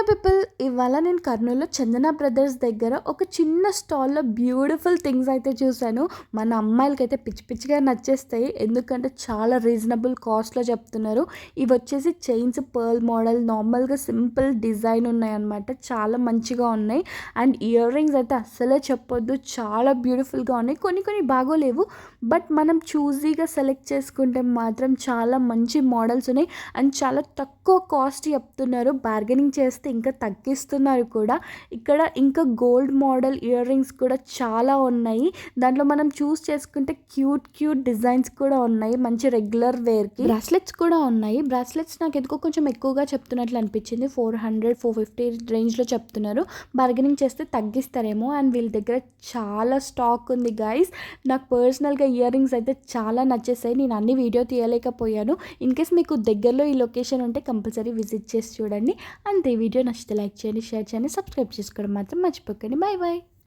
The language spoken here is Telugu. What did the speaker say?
హలో పీపుల్, ఇవాళ నేను కర్నూలులో చందన బ్రదర్స్ దగ్గర ఒక చిన్న స్టాల్లో బ్యూటిఫుల్ థింగ్స్ అయితే చూశాను. మన అమ్మాయిలకైతే పిచ్చి పిచ్చిగా నచ్చేస్తాయి, ఎందుకంటే చాలా రీజనబుల్ కాస్ట్లో చెప్తున్నారు. ఇవి వచ్చేసి చైన్స్ పర్ల్ మోడల్, నార్మల్గా సింపుల్ డిజైన్ ఉన్నాయన్నమాట. చాలా మంచిగా ఉన్నాయి. అండ్ ఇయర్ రింగ్స్ అయితే అస్సలే చెప్పొద్దు, చాలా బ్యూటిఫుల్గా ఉన్నాయి. కొన్ని కొన్ని బాగోలేవు, బట్ మనం చూజీగా సెలెక్ట్ చేసుకుంటే మాత్రం చాలా మంచి మోడల్స్ ఉన్నాయి. అండ్ చాలా తక్కువ కాస్ట్ చెప్తున్నారు. బార్గెనింగ్ చేస్తే ఇంకా తగ్గిస్తున్నారు కూడా. ఇక్కడ ఇంకా గోల్డ్ మోడల్ ఇయర్ రింగ్స్ కూడా చాలా ఉన్నాయి. దాంట్లో మనం చూస్ చేసుకుంటే క్యూట్ క్యూట్ డిజైన్స్ కూడా ఉన్నాయి. మంచి రెగ్యులర్ వేర్కి బ్రాస్లెట్స్ కూడా ఉన్నాయి. బ్రాస్లెట్స్ నాకు ఎందుకో కొంచెం ఎక్కువగా చెప్తున్నట్లు అనిపించింది. 400-450 రేంజ్లో చెప్తున్నారు. బార్గెనింగ్ చేస్తే తగ్గిస్తారేమో. అండ్ వీళ్ళ దగ్గర చాలా స్టాక్ ఉంది గైస్. నాకు పర్సనల్గా ఇయర్ రింగ్స్ అయితే చాలా నచ్చేసాయి. నేను అన్ని వీడియో తీయలేకపోయాను. ఇన్ కేస్ మీకు దగ్గరలో ఈ లొకేషన్ ఉంటే కంపల్సరీ విజిట్ చేసి చూడండి. అంతే. వీడియో నచ్చితే లైక్ చేయండి, షేర్ చేయండి, సబ్స్క్రైబ్ చేసుకోవడం మాత్రం మర్చిపోకండి. Bye bye.